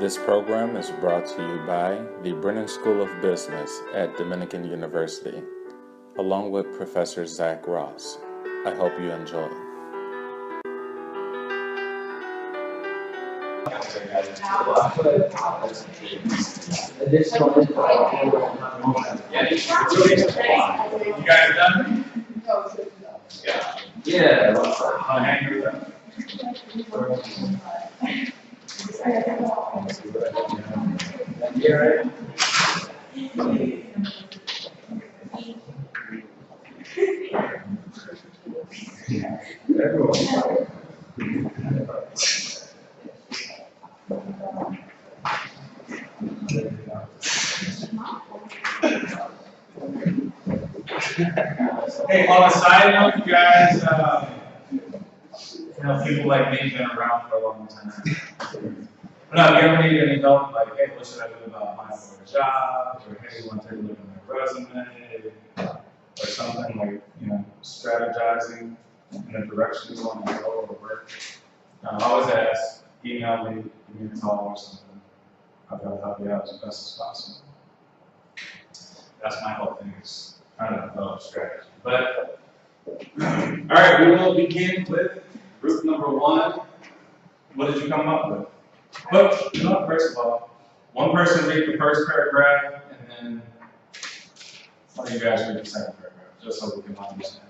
This program is brought to you by the Brennan School of Business at Dominican University, along with Professor Zack. I hope you enjoy. You guys done? Yeah. Yeah. I'll hang with them. Hey, on a side note, you guys, people like me have been around for a long time. But no, if you ever need any help, like, hey, what should I do about applying for a job? Or hey, you want to take a look at my resume? Or something like, strategizing in the direction you want to go or work. Always ask, email me, give me a call or something. I'll try to help you out as best as possible. That's my whole thing, is trying to develop strategy. But, all right, we will begin with group number 1. What did you come up with? But, first of all, one person read the first paragraph, and then one of you guys read the second paragraph, just so we can understand.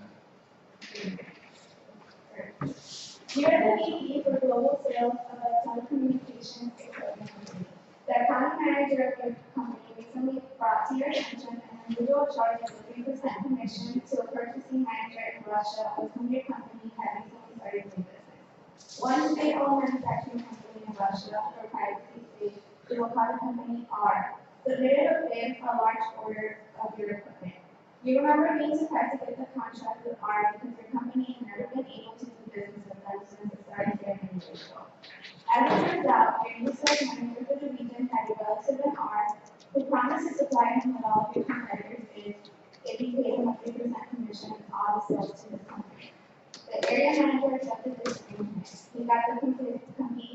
You're the VP for global sales of a telecommunications equipment company. The accounting manager of your company recently brought to your attention an unusual charge of a 3% commission to a purchasing manager in Russia with whom your company had recently started doing business. One state-owned manufacturing company in Russia, or privately state, the Wakata company R, submitted a bid for a large order of your equipment. You remember being surprised to get the contract with R because your company had never been able to do business with them since it started here many years ago. As it turns out, your new sales manager for the region had a relative in R who promised to supply him with all of your competitors' bids if he paid him a 3% commission on all the sales to his company. The area manager accepted this arrangement. He got the competing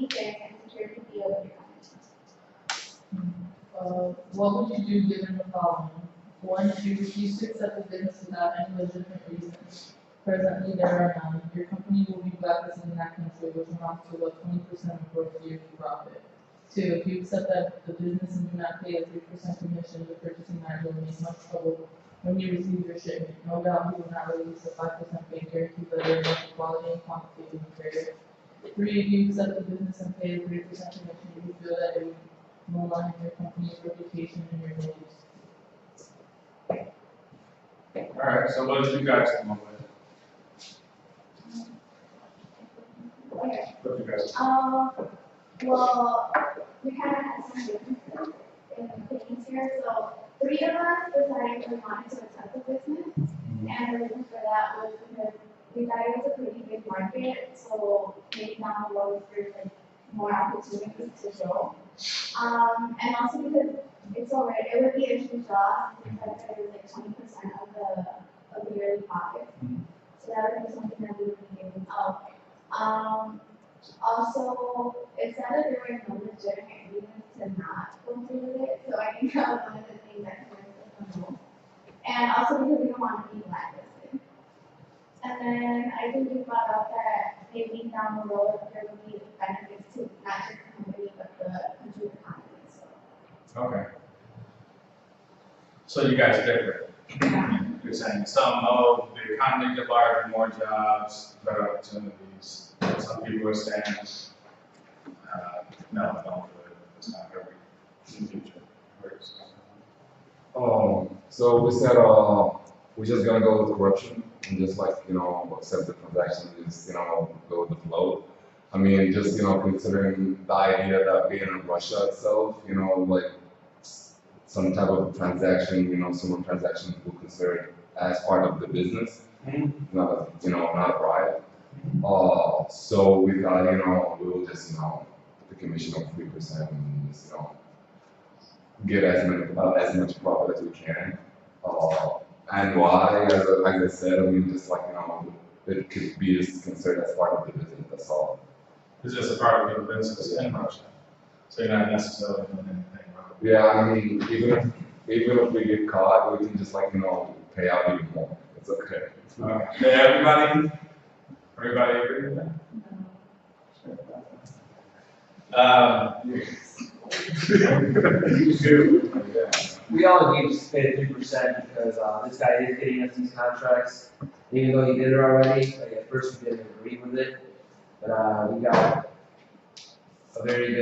bids and secured the deal with your company. What would you do given the following? 1, if you refuse to accept the business without any legitimate reason. Presently, there are none. Your company will be blacklisted in that country, which amounts to about 20% of gross yearly profit. 2, if you accept that the business and do not pay a 3% commission, the purchasing manager will make much trouble when you receive your shipment. No doubt he will not release a 5% pay guarantee letter about the quality and quantity of the material. 3, if you accept the business and pay a 3% commission, you feel that it would malign your company's reputation and your names. Alright, so what did you guys come up with? Okay. What did you guys Well, we kind of had some differences in opinions here. So 3 of us decided we wanted to accept the business, and the reason for that was because we thought it was a pretty big market, so maybe down the road there's like more opportunities to grow. And also because it would be a huge loss because it was like 20% of the yearly profit. So that would be something that we would be giving up. Also, it said that there were no legitimate reasons to not go through with it, so I think that was one of the things that convinced us the most. And also because we don't want to be blacklisted. And then I think you brought up that maybe down the road there would be benefits to not just the company but the country's economy. Okay. So you guys differ. You're saying some, the economy get larger, more jobs, better opportunities. Some people are saying, no, don't do it. It's not very in the future. So we said we're just gonna go with corruption and just accept the transaction and just go with the flow. I mean, just considering the idea that being in Russia itself, like some type of transaction, some transactions will consider it as part of the business, not a bribe. So we thought, we will just the commission of 3% and just get as much profit as we can. And why, as I said, I mean, just it could be just considered as part of the business. That's all. It's just a part of the business in Russia. So you're not necessarily doing anything wrong. Yeah, I mean, even if we get caught, we can just like, pay out even more. It's okay. Did everybody agree with that? We all agreed to pay 3% because this guy is getting us these contracts, even though he did it already. Like at first we didn't agree with it, but we got a very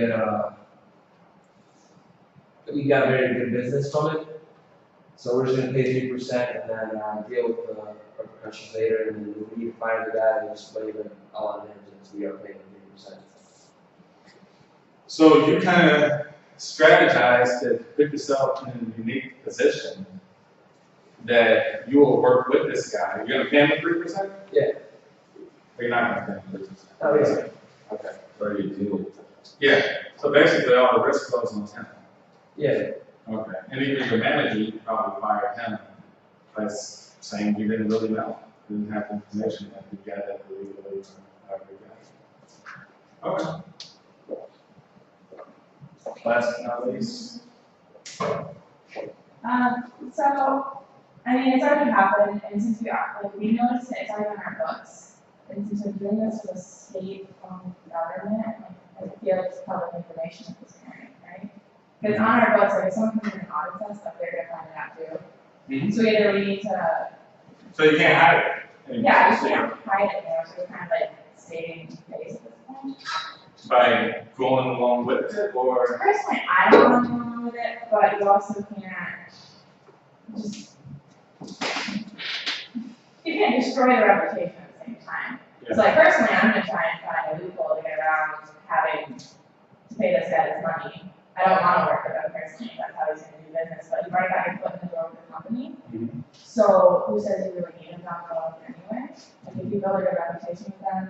good business from it. So we're just gonna pay 3% and then deal with the repercussions later. And then if we need to fire the guy, we just waive it all on him since we are paying 3%. So you kind of strategize to put yourself in a unique position that you will work with this guy. You're gonna pay him 3%? Yeah. Or you're not gonna pay him 3%? Oh, yeah. Okay. Or you deal. Yeah. So basically, all the risk goes on him. Yeah. Okay. And even your manager, you probably fired him by saying you didn't really know, you didn't have information that you got it legally, or however you got it. Okay. Last but not least. So, I mean, it's already happened, and since we noticed it, it's already on our books. And since we're doing this for the state-owned government, I feel it's public information at this point, right? Because on our books, if someone comes in and audits us, they're gonna find it out too. So either we need to, So you can't hide it anymore. yeah, you can't hide it now, so it's kind of like stating face at this point. By going along with it, or Personally, I don't want to go along with it, but you also can't just, you can't destroy the reputation at the same time. So like personally, I'm gonna try and find a loophole to get around having to pay this guy this money. I don't wanna work with him personally, that's how he's gonna do business, but you've already got your foot in the door with the company. So who says you really need him down the road anyway? Like if you build a good reputation with them,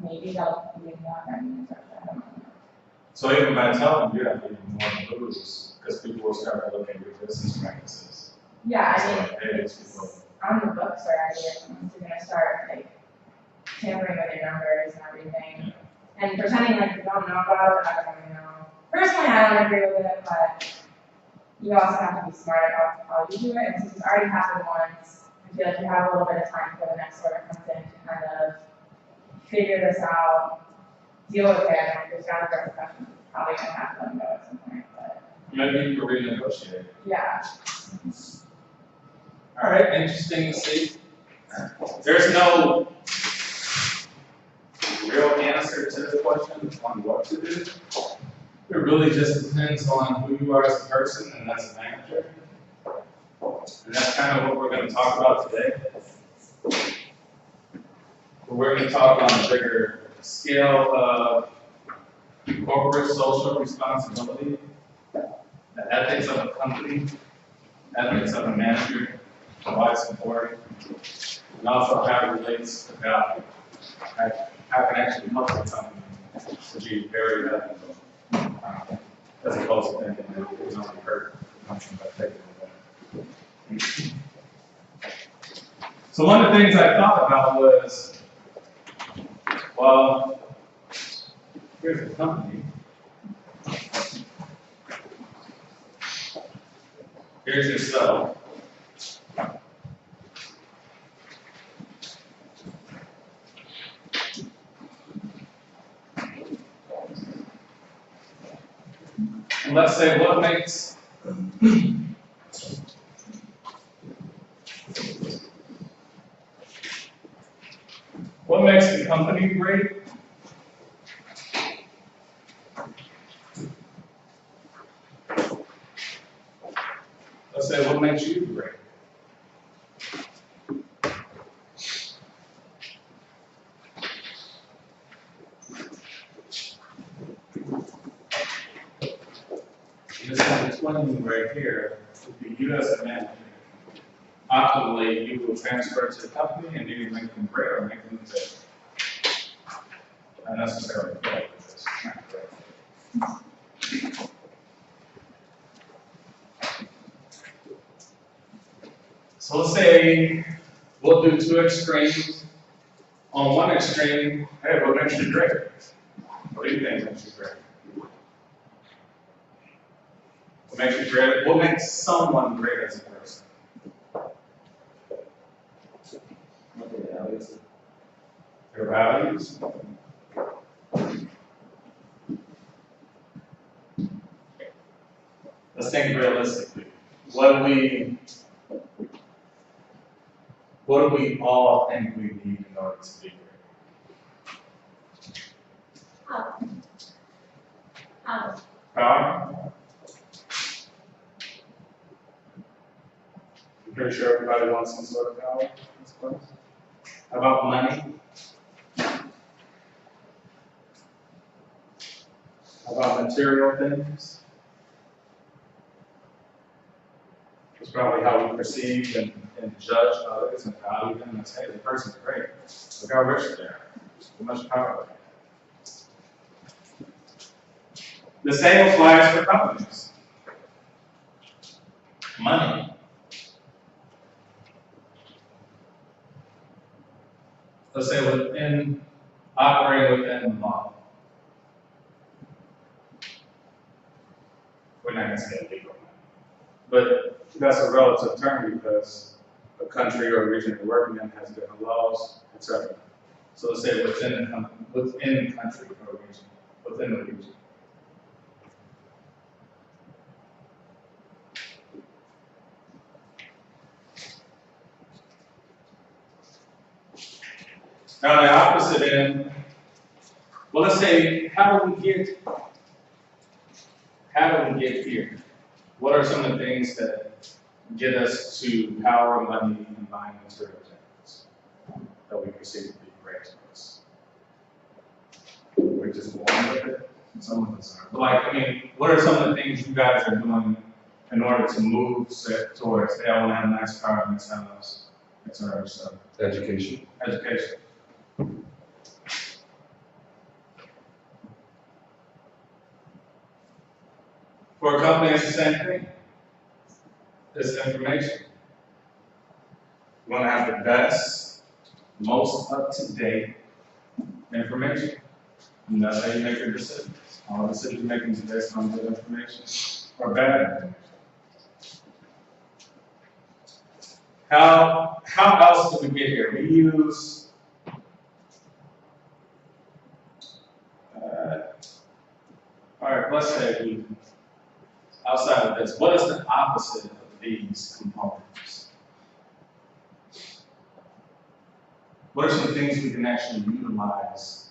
maybe they'll give you out that means, I don't know. so even by telling them, you have even more to lose, because people will start looking at your business practices. Yeah, So, I mean, hey, it's these people. on the books already, and you're gonna start like tampering with your numbers and everything. And pretending like you don't know about it, I don't really know. Personally, I don't agree with it, but you also have to be smart about how you do it. And since it's already happened once, I feel like you have a little bit of time before the next order comes in to kind of figure this out, deal with it, and there's got to be repercussions. Probably gonna have to let them go at some point, but Maybe you can renegotiate. yeah. All right, interesting to see. There's no real answer to the question on what to do. It really just depends on who you are as a person and as a manager. And that's kind of what we're going to talk about today. But we're going to talk on a bigger scale of corporate social responsibility, the ethics of a company, ethics of a manager, provide support, and also how it relates to value. How it can actually help the company to be very ethical, as opposed to thinking that it's only hurt the company by taking it away. So one of the things I thought about was, well, here's a company. Here's yourself. And let's say what makes the company great? Let's say what makes you great? This is explaining right here, would be you as a manager. Optimally, you will transfer to the company and either make them great or make them fail. Not necessarily fail, because it's not great. So let's say we'll do two extremes. On one extreme, hey, what makes you great? What do you think makes you great? makes you great? What makes someone great as a person? Their values. Let's think realistically. What do we all think we need in order to be great? Power? I'm pretty sure everybody wants some sort of power, I suppose. How about money? How about material things? It's probably how we perceive and judge others and value them and say, the person's great. Look how rich they are. So much power. The same applies for companies. Money. Let's say operating within the law. We're not going to say legal. But that's a relative term because a country or a region you're working in has different laws, etc. So let's say within the country or region, within the region. Now the opposite end, well, let's say, how do we get here? What are some of the things that get us to power, money, and buying material things that we perceive to be great to us? We're just born with it. Some of us are. But like, I mean, what are some of the things you guys are doing in order to move towards, hey, I want to have a nice car, nice house, etc. So, Education. education. For a company, it's the same thing. It's information. You want to have the best, most up-to-date information. And that's how you make your decisions. All decision making is based on good information or bad information. How else do we get here? We use all right, let's say outside of this, what is the opposite of these components? What are some things we can actually utilize?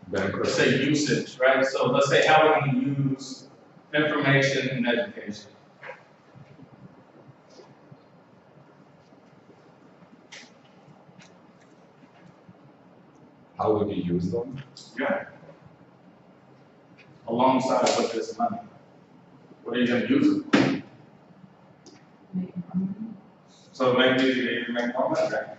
Let's say usage, right? So let's say how we can use information in education. How would you use them? Yeah. Alongside with this money. What are you going to use it for? So it makes it easier to make more money, right?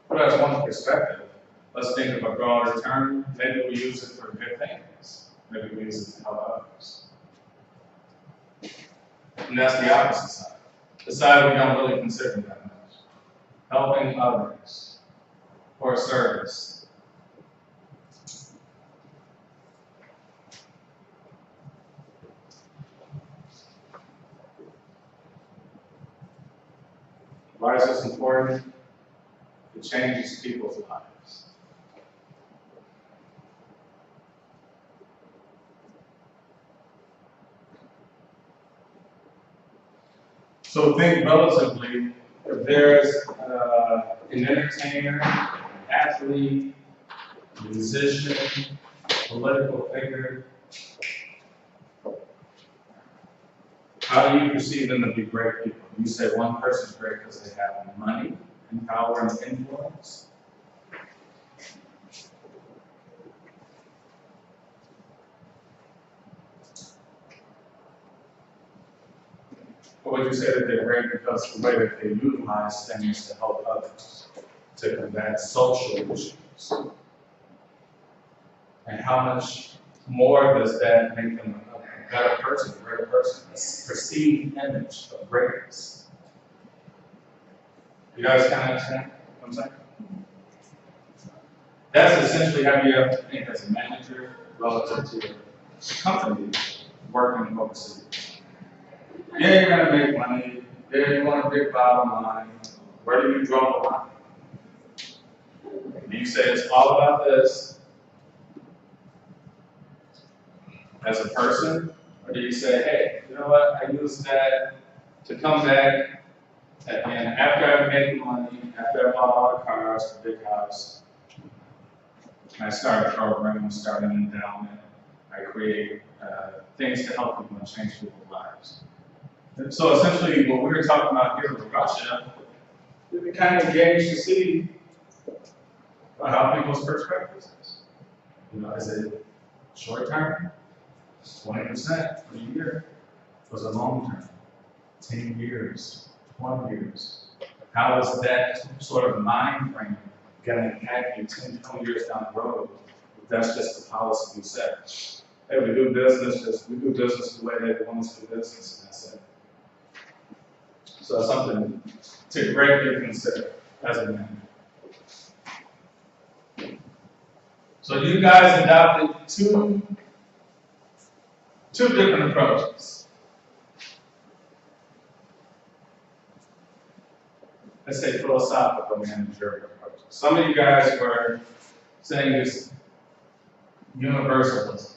But that's one perspective. Let's think of a broader term. Maybe we use it for good things. Maybe we use it to help others. And that's the opposite side. The side we don't really consider that much. Helping others for a service. Why is this important? It changes people's lives. So think relatively, if there's an entertainer, an athlete, musician, political figure, how do you perceive them to be great people? You say one person's great because they have money and power and influence. Or would you say that they're great because the way that they utilize things to help others, to combat social issues? And how much more does that make them a better person, a greater person, a perceived image of greatness? You guys kind of understand what I'm saying? That's essentially how you have to think as a manager relative to your company working overseas. Yeah, you're gonna make money. Yeah, you want a big bottom line. Where do you draw the line? Do you say it's all about this as a person? Or do you say, hey, you know what, I use that to come back at the end, after I've made money, after I bought all the cars, the big house, I start a program, start an endowment, I create things to help people and change people's lives. And so essentially what we were talking about here with Russia, we can kind of gauge to see how people's perspectives is. You know, is it short term? 20% for a year? Was it long term? 10 years, 20 years? How is that sort of mind frame going to impact you 10, 20 years down the road if that's just the policy we set? Hey, we do business the way they want us to do business, and that's it. So that's something to greatly consider as a manager. So you guys adopted two different approaches. Let's say philosophical managerial approaches. Some of you guys were saying this universalism.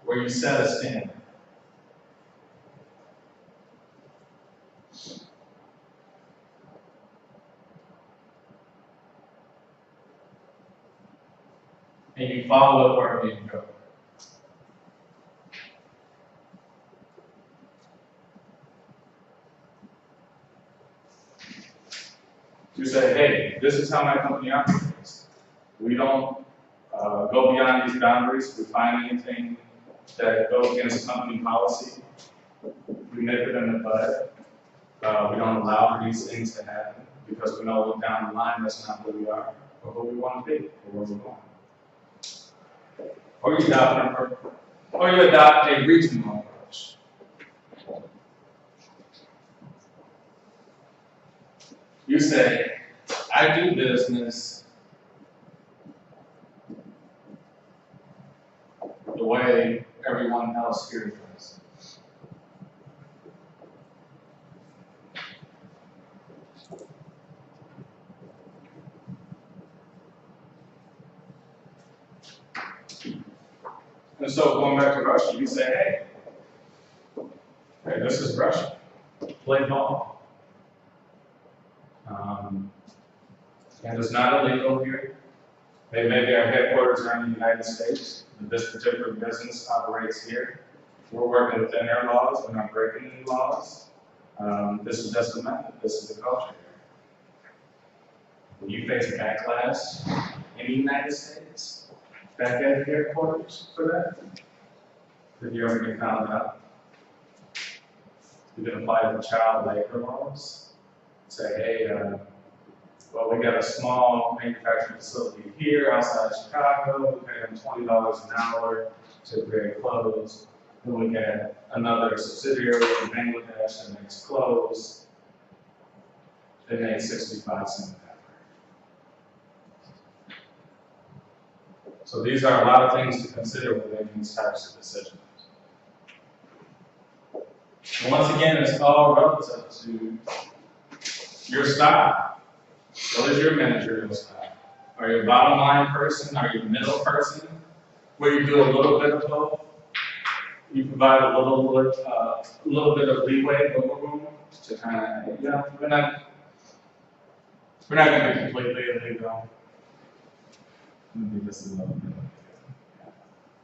Where you set a standard. And you follow it wherever you go. You say, hey, this is how my company operates. We don't go beyond these boundaries. If we find anything that goes against company policy, we nip it in the bud. We don't allow for these things to happen because we know down the line that's not who we are or who we want to be or where we're going. Or you adopt a regional approach. You say, I do business the way everyone else here does. And so going back to Russia, you say, hey, this is Russia. Play ball. And it's not illegal here. Maybe our headquarters are in the United States, but this particular business operates here. We're working within their laws, we're not breaking any laws. This is just a method, this is the culture here. Will you face backlash in the United States? Back at the headquarters for that? If you ever get found out? You can apply for child labor laws. Say, hey, well, we got a small manufacturing facility here outside Chicago. We pay them $20 an hour to create clothes. Then we got another subsidiary in Bangladesh that makes clothes. They made 65 cents an hour. So these are a lot of things to consider when making these types of decisions. And once again, it's all relative to your style. What is your managerial style? Are you a bottom line person? Are you a middle person? Where you do a little bit of both? You provide a little bit of leeway, wiggle room to kind of, we're not going to be completely illegal. Maybe just a little bit.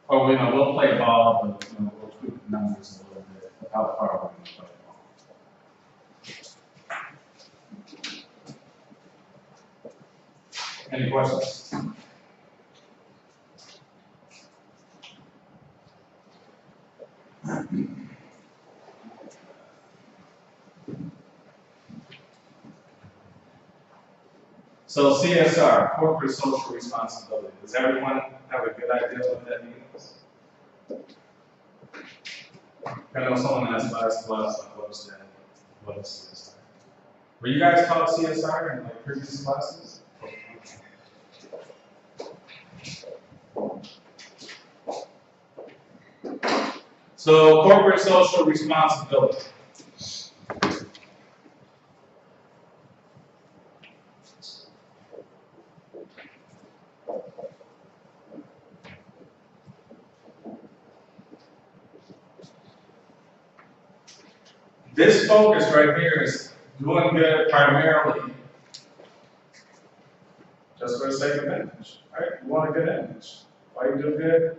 Or we'll play ball, but we'll tweak the numbers a little bit. How far we're going to play ball. Any questions? So CSR, corporate social responsibility. Does everyone have a good idea what that means? I know someone asked last class, what is CSR? Were you guys taught CSR in like previous classes? So corporate social responsibility. This focus right here is doing good primarily just for the sake of image, right? You want a good image. Why you do good?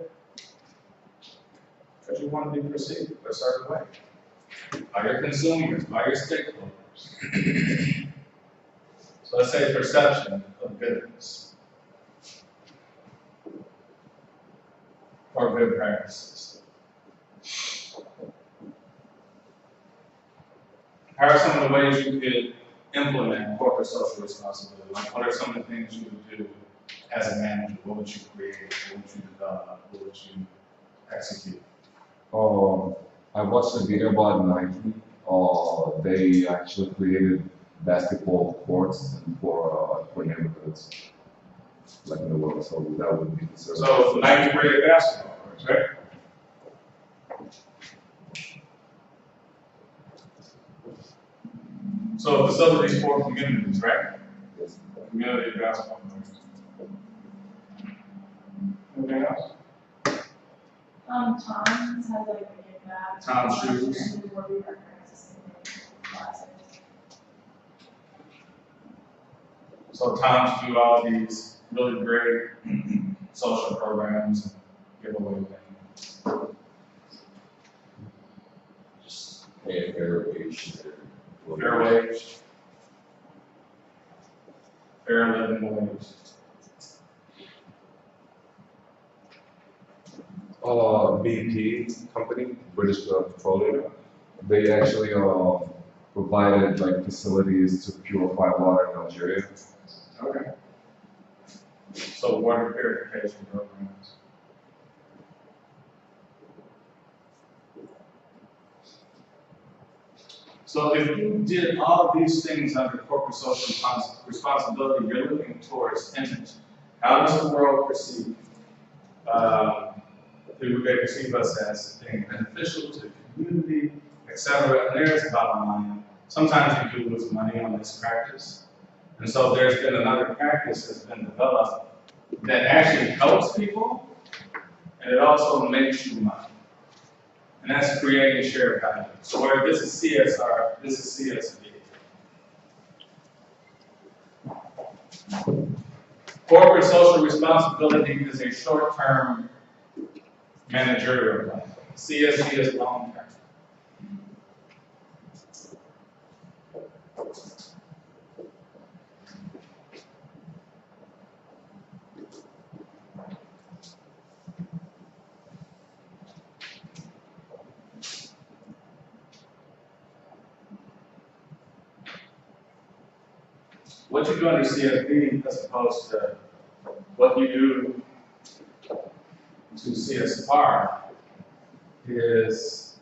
Because you want to be perceived a certain way by your consumers, by your stakeholders. So let's say perception of goodness or good practices. How are some of the ways you could implement corporate social responsibility? Like, what are some of the things you would do as a manager? What would you create? What would you develop? What would you execute? I watched a video about Nike. They actually created basketball courts for neighborhoods, like in the world. So that would be the service. So Nike created basketball courts, right? So facilities for communities, right? Yes. Community basketball courts. Anything else? Tom's has like a give back. Tom's shoes. And where we recognize classes. So Tom's do all these really great social programs and give away things. Just pay a fair wage. Fair wage. Fair living wage. BP company, British Petroleum, they actually provided like facilities to purify water in Algeria. Okay. So water purification programs. So if you did all of these things under corporate social responsibility, you're looking towards image. How does the world perceive? Who they perceive us as being beneficial to the community, etc. And there's the bottom line. Sometimes you do lose money on this practice. And so there's been another practice that's been developed that actually helps people, and it also makes you money. And that's creating shared value. So where this is CSR, this is CSV. Corporate social responsibility is a short-term managerial plan. CSV is long-term. What you do under CSV as opposed to what you do to CSR is,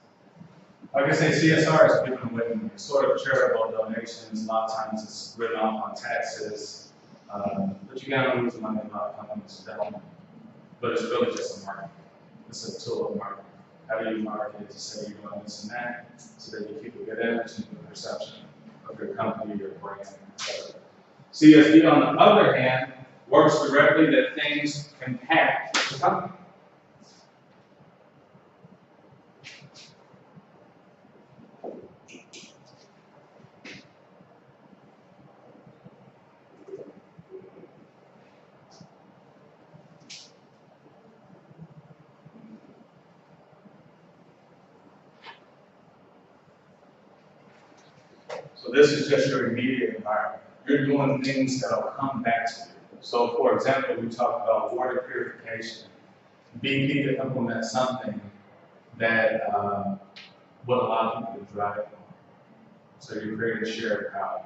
like I say, CSR is giving away money. It's sort of charitable donations. A lot of times it's written off on taxes, but you gotta lose money. A lot of companies don't. But it's really just a marketing. It's a tool of marketing. How do you market it to say you're doing this and that, so that you keep a good image and good perception of your company, your brand, etc. CSV, on the other hand, works directly that things impact the company. So this is just your immediate environment. You're doing things that will come back to you. So for example, we talked about water purification. BP to implement something that would allow people to drive more. So you create a shared power.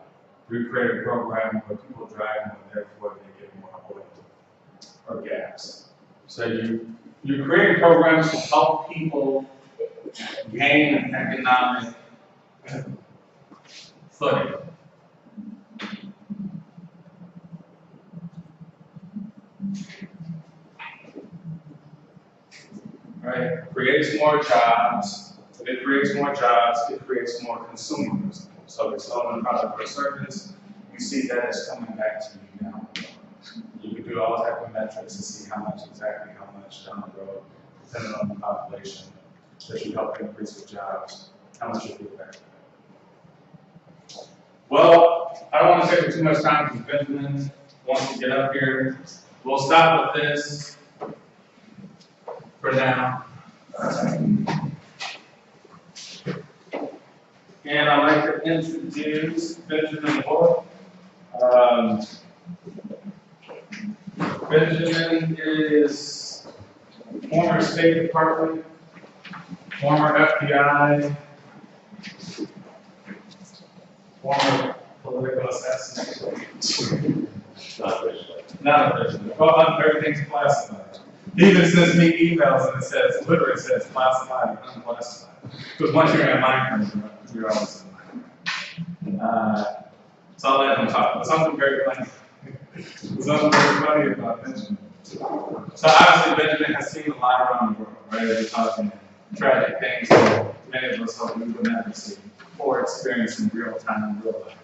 You create a program where people drive more, therefore they get more oil or gas. So you create programs to help people gain an economic footing. right? Creates more jobs. If it creates more jobs, it creates more consumers. So if it's selling a product or service, you see that it's coming back to you now. You can do all type of metrics to see exactly how much down the road, depending on the population, that you help increase the jobs, how much you get back. Well, I don't want to take up too much time because Benjamin wants to get up here. We'll stop with this for now. And I'd like to introduce Benjamin Wolf. Benjamin is former State Department, former FBI, former political assassin. Not officially. Well, everything's classified. He even sends me emails and it says, literally says classified and unclassified. Because once you're in a mine, you're always in a mine. So I'll let him talk. But something very funny. Something very funny about Benjamin. So obviously Benjamin has seen a lot around the world, right? We're talking tragic things that many of us hope we would never see or experience in real time in real life.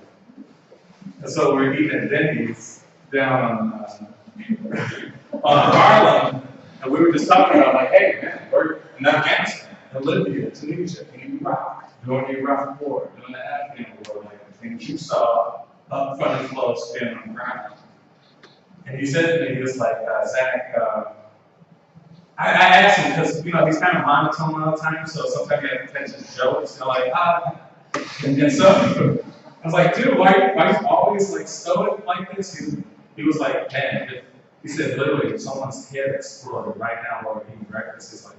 And so we're eating at Denny's down on Harlem, and we were just talking about like, hey man, we're in Afghanistan, in Libya, Tunisia, in Iraq, during the Iraq War, during the Afghan War, like the things you saw up front and close being on the ground. And he said to me, he was like, Zack, I asked him because he's kind of monotone all the time, so sometimes he has to catch his jokes, like and so I was like, dude, why you always like stoic like this? He was like, man, he said literally if someone's head exploded right now while we're eating breakfast, he's like,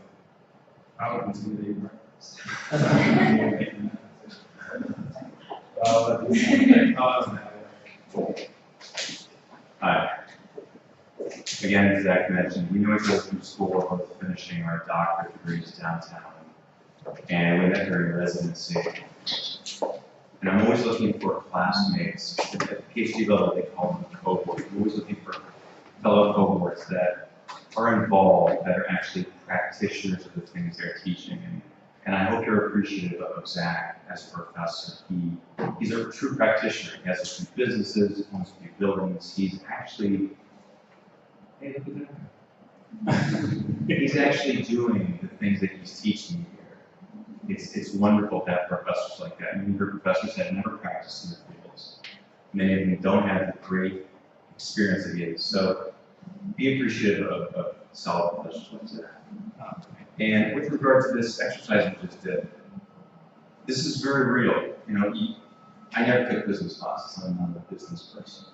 I would continue to eat breakfast. Hi. Again, as Zack mentioned, we know we go through school both finishing our doctorate degrees downtown, and we met during residency. And I'm always looking for classmates. At the PhD level, they call them cohorts. I'm always looking for fellow cohorts that are involved, that are actually practitioners of the things they're teaching. And I hope you're appreciative of Zack as a professor. He's a true practitioner. He has a few businesses, he owns a few buildings. He's actually doing the things that he's teaching here. It's wonderful to have professors like that. Many of your professors have never practiced in their fields. Many of them don't have the great experience that he has. So be appreciative of solid professors like that. And with regard to this exercise we just did, this is very real. I never took business classes. I'm not a business person.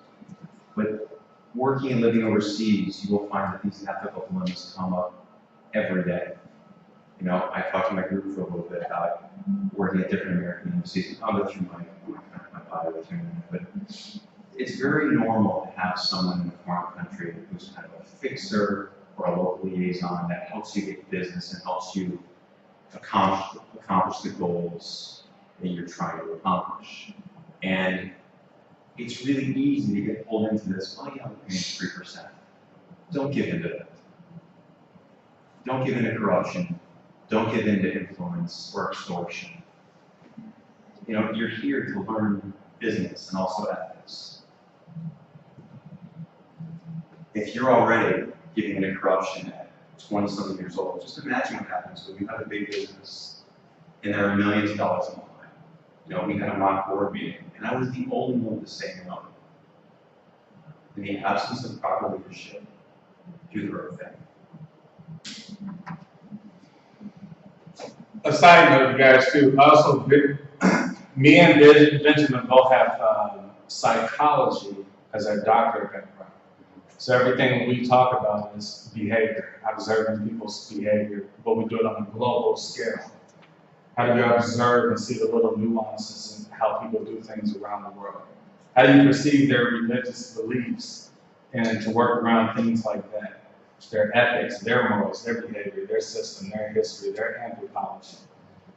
But working and living overseas, you will find that these ethical dilemmas come up every day. I talked to my group for a little bit about working at different American embassies. I'll go through my bio with you in a minute, but it's very normal to have someone in a foreign country who's kind of a fixer or a local liaison that helps you get business and helps you accomplish the goals that you're trying to accomplish. And it's really easy to get pulled into this, oh yeah, we're paying 3%. Don't give into that. Don't give into corruption. Don't give into influence or extortion. You're here to learn business and also ethics. If you're already giving into corruption at 20-something years old, just imagine what happens when you have a big business and there are millions of dollars on the line. We had a mock board meeting, and I was the only one to say no. In the absence of proper leadership, do the right thing. A side note, you guys, too. Also, me and Benjamin both have psychology as our doctorate background. So everything we talk about is behavior, observing people's behavior, but we do it on a global scale. How do you observe and see the little nuances in how people do things around the world? How do you perceive their religious beliefs and to work around things like that? Their ethics, their morals, their behavior, their system, their history, their anthropology.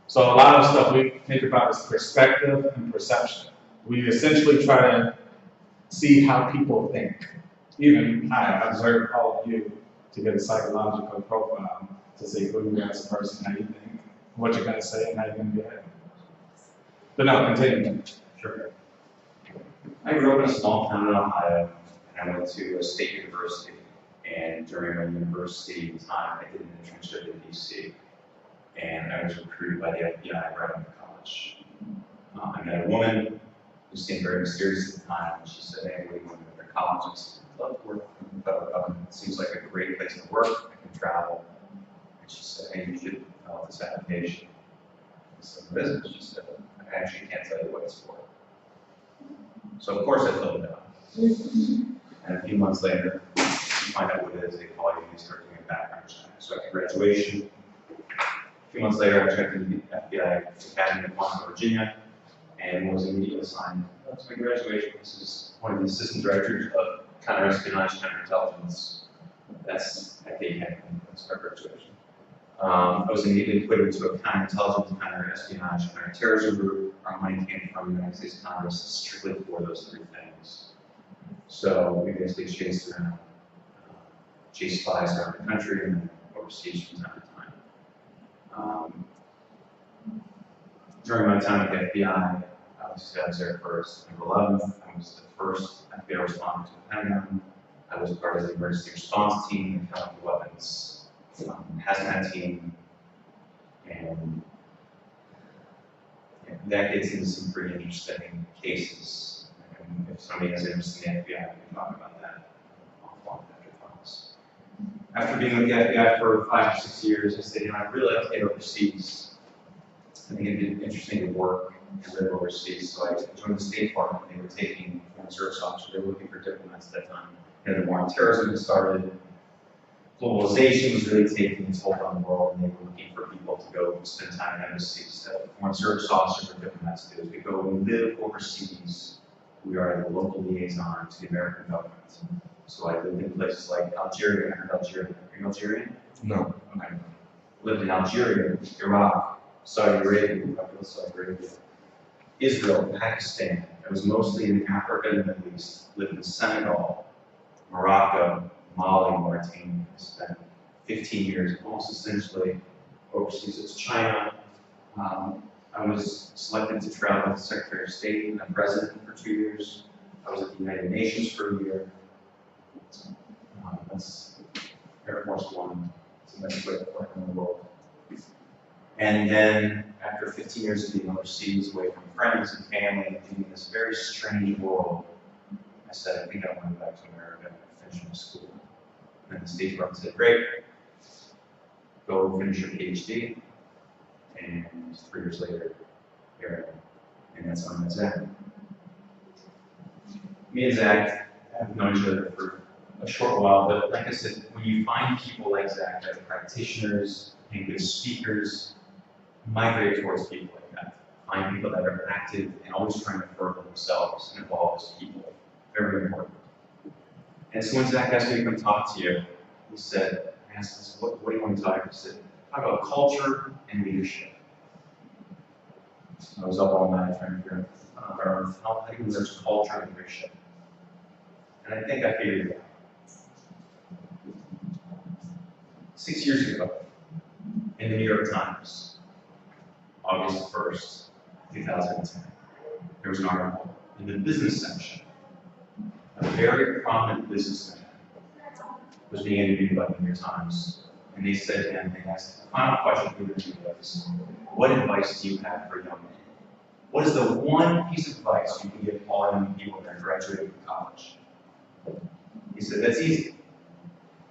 So a lot of stuff we think about is perspective and perception. We essentially try to see how people think. Even I observe all of you to get a psychological profile to see who you are as a person, how you think, what you're gonna say, and how you're gonna behave. But no, continue. Sure. I grew up in a small town in Ohio, and I went to a state university. And during my university time, I did an internship in DC, and I was recruited by the FBI right out of college. I met a woman who seemed very mysterious at the time, and she said, "Hey, what do you want to go to college?" I said, "I'd love to work for the federal government. It seems like a great place to work. I can travel." And she said, "Hey, you should fill out this application." I said, "What is it?" She said, "I actually can't tell you what it's for." So of course I filled it out. And a few months later, you find out what it is, they call you and they start doing a background check. So after graduation, a few months later, I checked into the FBI Academy in Atlanta, Virginia, and was immediately assigned to my graduation. This is one of the assistant directors of counterintelligence, counterintelligence. That's at the Academy. That's our graduation. I was immediately put into a counterintelligence, counterespionage, counterterrorism group. Our money came from the United States Congress strictly for those three things. So we basically chased around, chased spies around the country and then overseas from time to time. During my time at the FBI, obviously I was there for September 11th. I was the first FBI responder to the Pentagon. I was part of the emergency response team, the chemical weapons hazmat team, and that gets into some pretty interesting cases. And if somebody has interest in the FBI, we can talk about that offline after class. After being with the FBI for 5 or 6 years, I said, I'd really like to get overseas. I think it'd be interesting to work and live overseas. So I joined the State Department. They were taking foreign service officers. They were looking for diplomats at that time. And the war on terrorism had started. Globalization was really taking its hold on the world, and they were looking for people to go spend time in embassies. Foreign service officers or diplomats do is we go and live overseas. We are the local liaison to the American government. So I lived in places like Algeria. I heard Algeria. Are you Algerian? No. Okay. Lived in Algeria, Iraq, Saudi Arabia, Israel, Pakistan. I was mostly in Africa and the Middle East. Lived in Senegal, Morocco, Mali, Mauritania. I spent 15 years almost essentially overseas. It's China. I was selected to travel with the Secretary of State and the President for 2 years. I was at the United Nations for a year. That's Air Force One. It's the best way to fly in the world. And then, after 15 years of being overseas, away from friends and family, and being in this very strange world, I said, I think I want to go back to America and finish my school. And the State Department said, great, go finish your PhD. And 3 years later, here I am. And that's when I met Zack. Me and Zack have known each other for a short while, but like I said, when you find people like Zack, that are practitioners and good speakers, migrate towards people like that. Find people that are active and always trying to further themselves and evolve as people. Very important. And so when Zack asked me to come talk to you, he said, I asked him, what do you want to talk about? He said, talk about culture and leadership. So I was up all night trying to figure out how do you learn culture and leadership. And I think I figured it out. 6 years ago, in the New York Times, August 1st, 2010, there was an article in the business section. A very prominent businessman was being interviewed by the New York Times, and they said to him, they asked, the final question for the interview was, what advice do you have for young men? What is the one piece of advice you can give all young people that are graduating from college? He said, that's easy.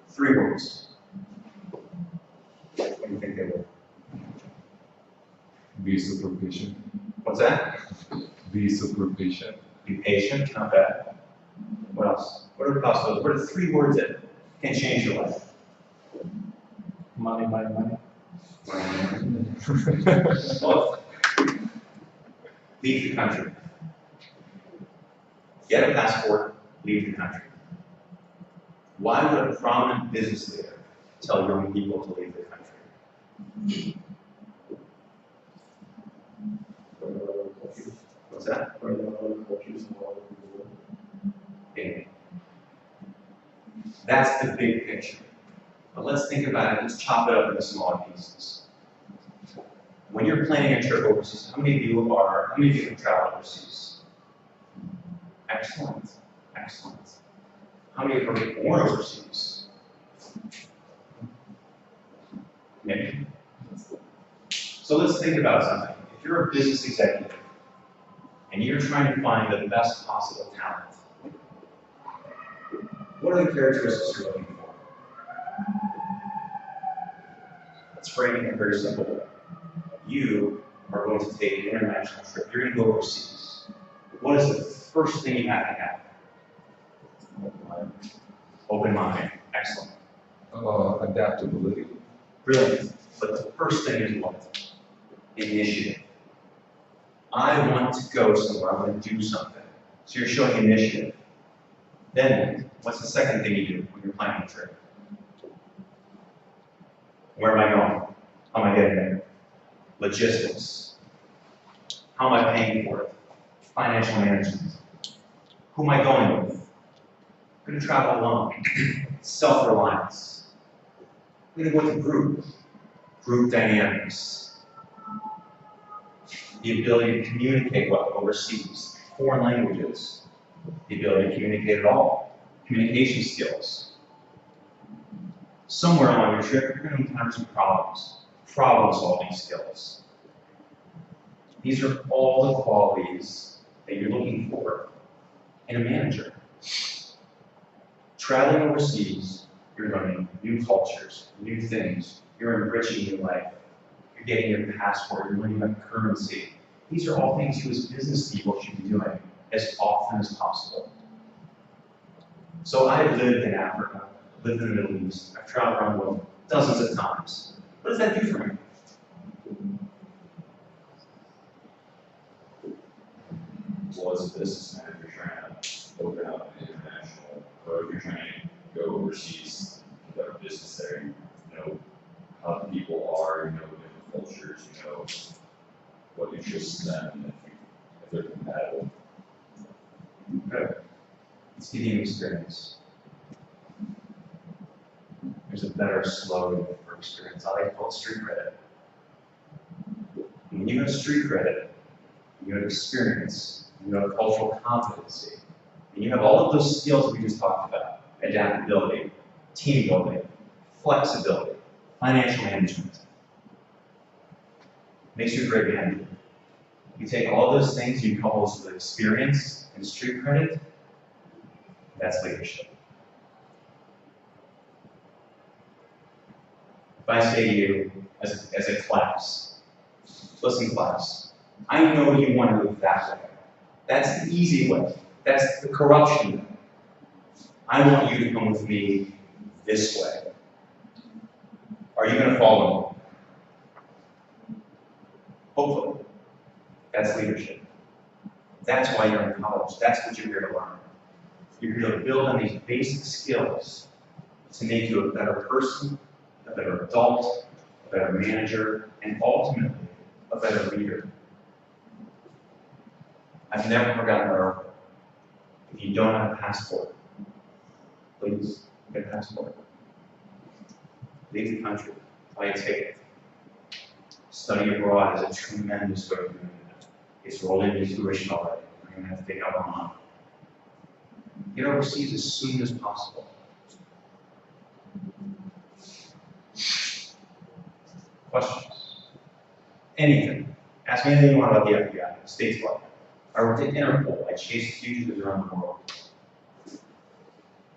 3 words. What do you think they were? Be super patient. What's that? Be super patient. Be patient, not bad. What else? What are the possibilities? What are the 3 words that can change your life? Money, money, money. Well, leave the country. Get a passport, leave the country. Why would a prominent business leader tell young people to leave the country? What's that? Okay. That's the big picture But let's think about it, let's chop it up into smaller pieces. When you're planning a trip overseas, how many of you have traveled overseas? Excellent, excellent. How many of you are born overseas? Maybe. So let's think about something. If you're a business executive and you're trying to find the best possible talent, what are the characteristics you're looking for? Let's frame it very simple. You are going to take an international trip. You're going to go overseas. What is the first thing you have to have? Open mind. Excellent. Adaptability. Brilliant. But the first thing is what? Initiative. I want to go somewhere. I want to do something. So you're showing initiative. Then, what's the second thing you do when you're planning a trip? Where am I going? How am I getting there? Logistics. How am I paying for it? Financial management. Who am I going with? I'm going to travel alone. Self-reliance. I'm going to go with a group. Group dynamics. The ability to communicate well overseas. Foreign languages. The ability to communicate at all. Communication skills. Somewhere along your trip, you're going to encounter some problems. Problem-solving skills. These are all the qualities that you're looking for in a manager. Traveling overseas, you're learning new cultures, new things. You're enriching your life. You're getting your passport. You're learning about currency. These are all things you as business people should be doing as often as possible. So I've lived in Africa, lived in the Middle East. I've traveled around the world dozens of times. What does that do for me? Well, as a business man, if you're trying to open up an international, or if you're trying to go overseas, you have a business there, you know how the people are, you know different cultures, you know what interests them, if they're compatible. Good. It's giving you experience. There's a better slogan for experience. I like it called street credit. When you have street credit, you have experience, you have cultural competency, and you have all of those skills we just talked about: adaptability, team building, flexibility, financial management. Makes you a great manager. You take all those things, you couple those with experience and street credit, that's leadership. If I say to you as a class, listen class, I know you want to move that way. That's the easy way. That's the corruption way. I want you to come with me this way. Are you going to follow me? Hopefully. That's leadership. That's why you're in college. That's what you're here to learn. You're here to build on these basic skills to make you a better person, a better adult, a better manager, and ultimately, a better leader. I've never forgotten our rule. If you don't have a passport, please get a passport. Leave the country. Buy a ticket. Study abroad is a tremendous way of doing that. It's rolled into tuition already. You're going to have to take out more money. Get overseas as soon as possible. Questions? Anything. Ask me anything you want about the FBI, State Department. I worked at Interpol. I chased fugitives around the world.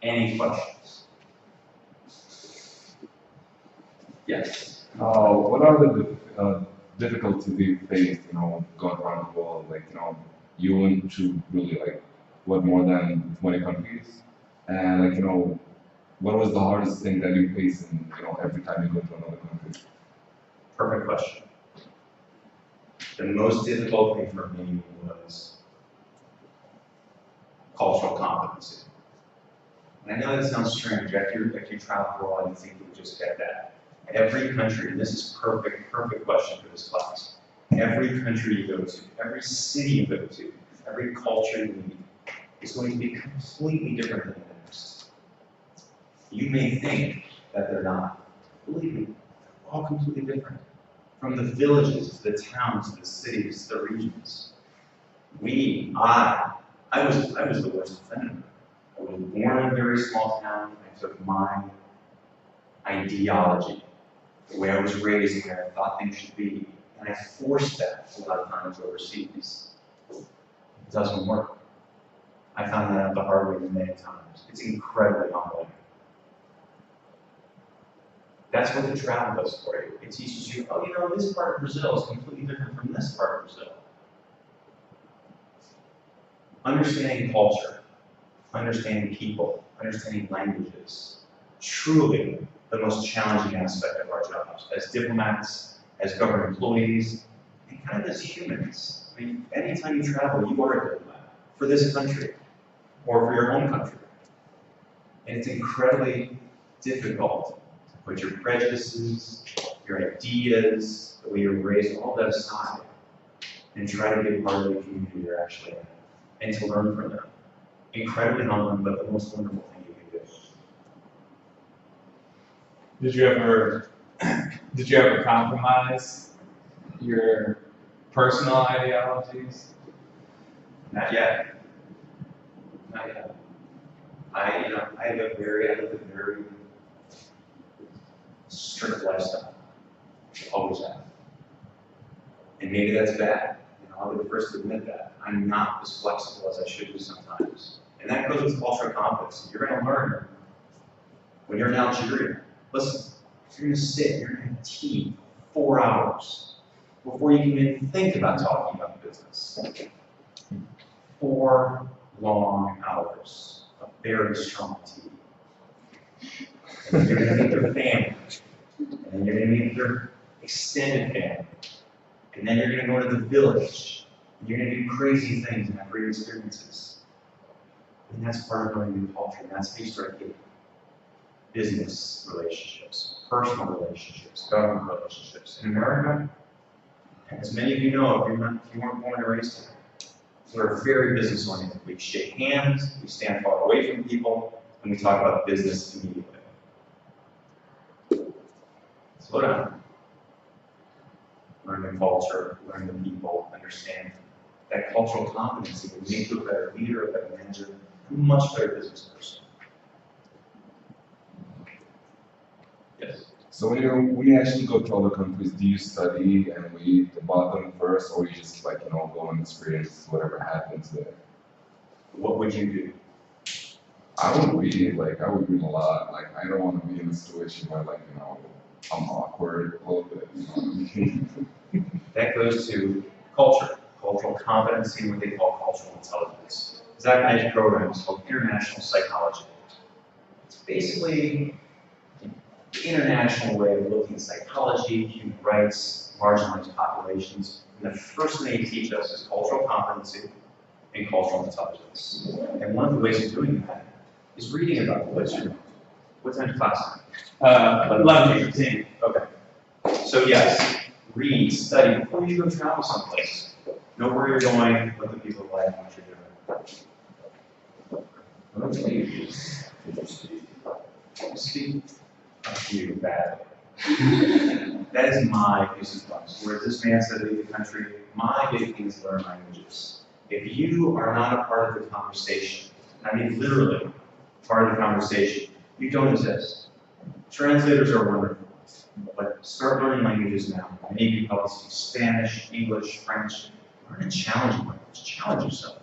Any questions? Yes. What are the difficulties you faced, you know, going around the world? Like, you know, you went to really like what, more than 20 countries, and like, you know, what was the hardest thing that you faced in, you know, every time you go to another country? Perfect question. The most difficult thing for me was cultural competency. And I know that sounds strange. After you travel abroad, you think you would just get that. Every country, and this is perfect question for this class. Every country you go to, every city you go to, every culture you meet is going to be completely different than the next. You may think that they're not. Believe me, they're all completely different. From the villages, to the towns, to the cities, to the regions. I was the worst offender. I was born in a very small town. I took my ideology, the way I was raised, the way I thought things should be, and I forced that a lot of times overseas. It doesn't work. I found that out the hard way many times. It's incredibly humbling. That's what the travel does for you. It teaches you, oh, you know, this part of Brazil is completely different from this part of Brazil. Understanding culture, understanding people, understanding languages, truly the most challenging aspect of our jobs as diplomats, as government employees, and kind of as humans. I mean, anytime you travel, you are a diplomat for this country or for your home country. And it's incredibly difficult to put your prejudices, your ideas, the way you're raised, all that aside, and try to be a part of the community you're actually in, and to learn from them. Incredibly humbling, but the most wonderful thing you can do. Did you ever compromise your personal ideologies? Not yet. Not yet. I live a very strict lifestyle. Always have. And maybe that's bad. I'll be the first to admit that. I'm not as flexible as I should be sometimes. And that goes with cultural competence. You're going to learn when you're in Algeria. Listen, you're going to sit, you're going to have tea 4 hours before you can even think about talking about business. 4 long hours of very strong tea. And you're going to meet their family. And then you're going to meet their extended family. And then you're going to go to the village. And you're going to do crazy things and have great experiences. And that's part of learning new culture. And that's how you start getting business relationships, personal relationships, government relationships. In America, as many of you know, if you weren't born and raised here, we're very business oriented. We shake hands, we stand far away from people, and we talk about business immediately. Slow down. Learn the culture, learn the people, understand that cultural competency will make you a better leader, a better manager, a much better business person. Yes. So when you actually go to other countries, do you study and read about them first, or you just go and experience whatever happens there? What would you do? I would read, I would read a lot. I don't want to be in a situation where I'm awkward a little bit, you know what I mean? That goes to culture, cultural competency, what they call cultural intelligence. Zack Magic program is called International Psychology. It's basically the international way of looking at psychology, human rights, marginalized populations. And the first thing they teach us is cultural competency and cultural intelligence. And one of the ways of doing that is reading about it. What time is class? 11:15. Okay. So yes, read, study before you go travel someplace. Know where you're going, what the people are like, what you're doing. Speak of you badly. That is my piece of advice. Where this man said leave the country, my big thing is learn languages. If you are not a part of the conversation, I mean literally part of the conversation, you don't exist. Translators are wonderful, but start learning languages now. Many of you probably speak Spanish, English, French. Learn a challenging language. Challenge yourself.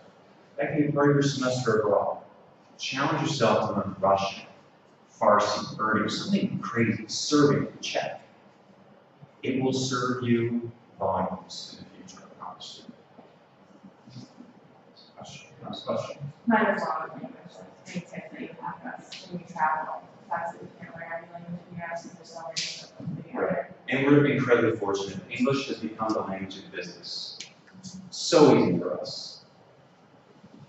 That can be part of your semester abroad. Challenge yourself to learn Russian, Farsi, Urdu, something crazy, Serbian, Czech. It will serve you volumes in the future, I promise you. Last question. Mine is wrong with language. Any tips that you have us when you travel? That's if you can't learn every language you have, so there's no way to Right. And we're incredibly fortunate. English has become the language of business. So easy for us.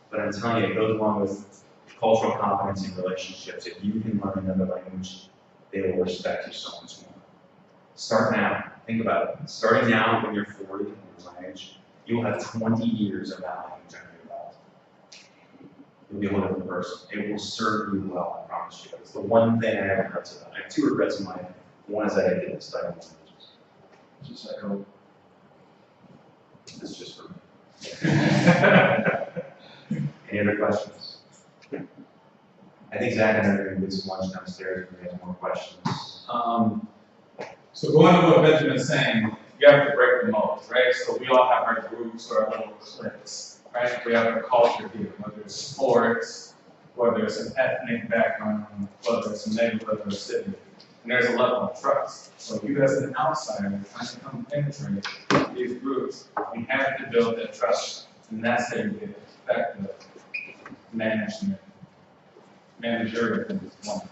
But I'm telling you, it goes along with cultural competence and relationships. If you can learn another language, they will respect you so much more. Start now. Think about it. Starting now when you're 40, in my age, you will have 20 years of that language under your belt. you'll be a whole different person. It will serve you well, I promise you. It's the one thing I have regrets about. I have two regrets in life. One is that I didn't study languages. Just like, oh, it's just for me. Any other questions? I think Zach and I are going to get some lunch downstairs if we have more questions. So going to what Benjamin's saying, you have to break the mold, right? So we all have our groups or our little cliques, right? We have our culture here, whether it's sports, whether it's an ethnic background, whether it's a neighborhood or a city. And there's a level of trust. So you as an outsider trying to come penetrate these groups, you have to build that trust. And that's how you get effective managerial one.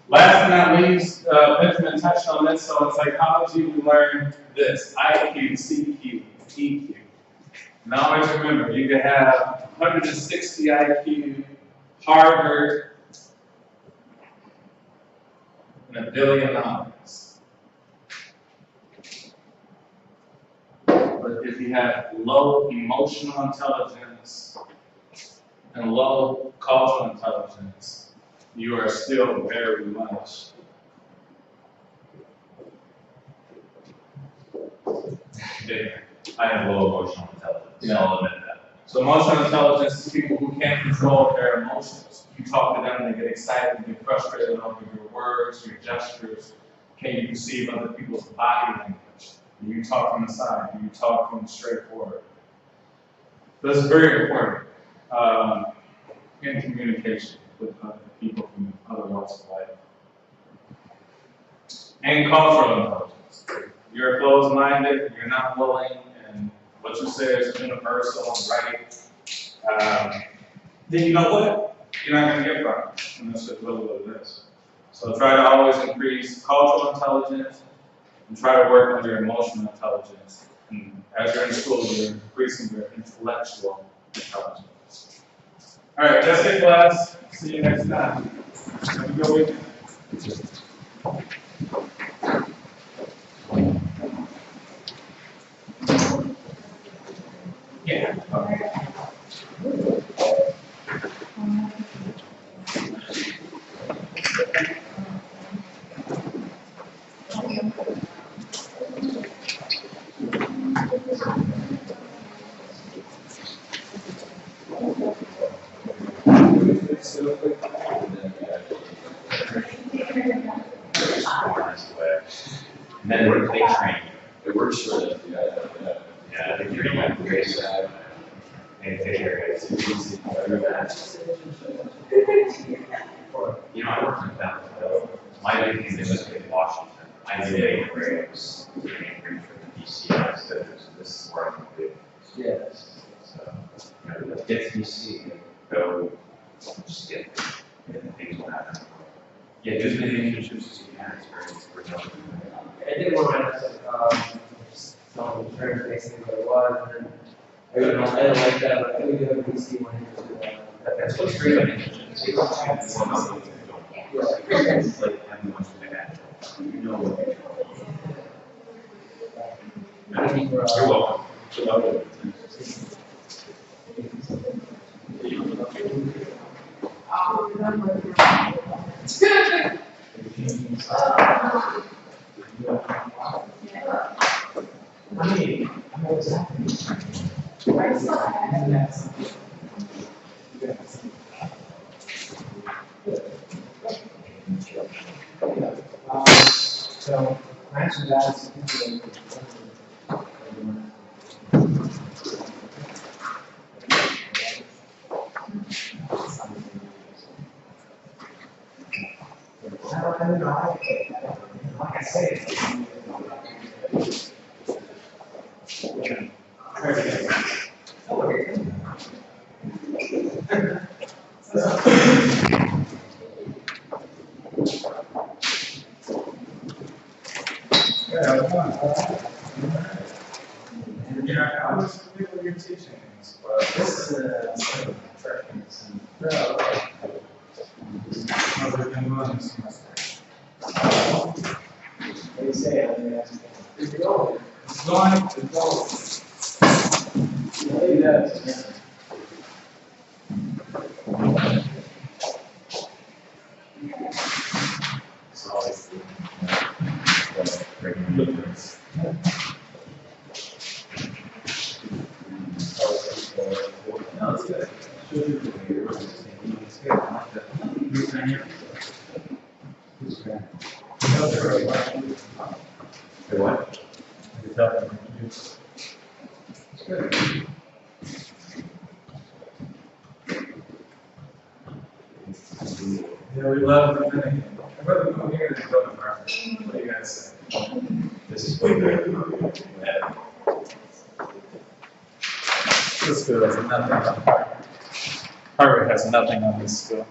Last but not least, Benjamin touched on this, so in psychology we learn this, IQ, CQ, EQ. Now always remember, you can have 160 IQ, Harvard, and $1 billion. But if you have low emotional intelligence and low cultural intelligence, you are still very much there. I have low emotional intelligence. Yeah. I'll admit that. So emotional intelligence is people who can't control their emotions. You talk to them, they get excited, they get frustrated over your words, your gestures. Can you perceive other people's body language? Do you talk from the side? Do you talk from straightforward? This is very important in communication with other people from other walks of life. And cultural intelligence. You're closed-minded, you're not willing, and what you say is universal and right, then you know what? You're not going to get progress. And that's just really what it is. So try to always increase cultural intelligence and try to work on your emotional intelligence. And as you're in school, you're increasing your intellectual intelligence. All right, that's it, class. See you next time. Have a good weekend. Yeah. And then what do they train you? It works for them, Yeah, they train you great stuff. And take care, guys. You know, I worked in that. My big thing is just in Washington. I did eighth grade. I was getting ready for the DC. I said, this is where I'm going to be. Yes. So, you know, get to DC, go, just get things will happen. Yeah, do as many internships as you can. It's very helpful. I did one when I was just telling the parents basically what it was, and then I didn't like that, but I think we do have a DC one here. That's what's great about internships. It's like everyone's bad. You know what you're doing. You're welcome. You're welcome. So, actually, that's I don't know. Like I say, Yeah, I was familiar with your teachings, but this is a preference. other than one semester. What do you say? It's going. It's going, it's going. Yeah, it does. Hey, what? Yeah, we love the thing. I'd rather come here than go to Martha. What do you guys say? This is way better. This school has nothing on Harvard. Harvard has nothing on this school.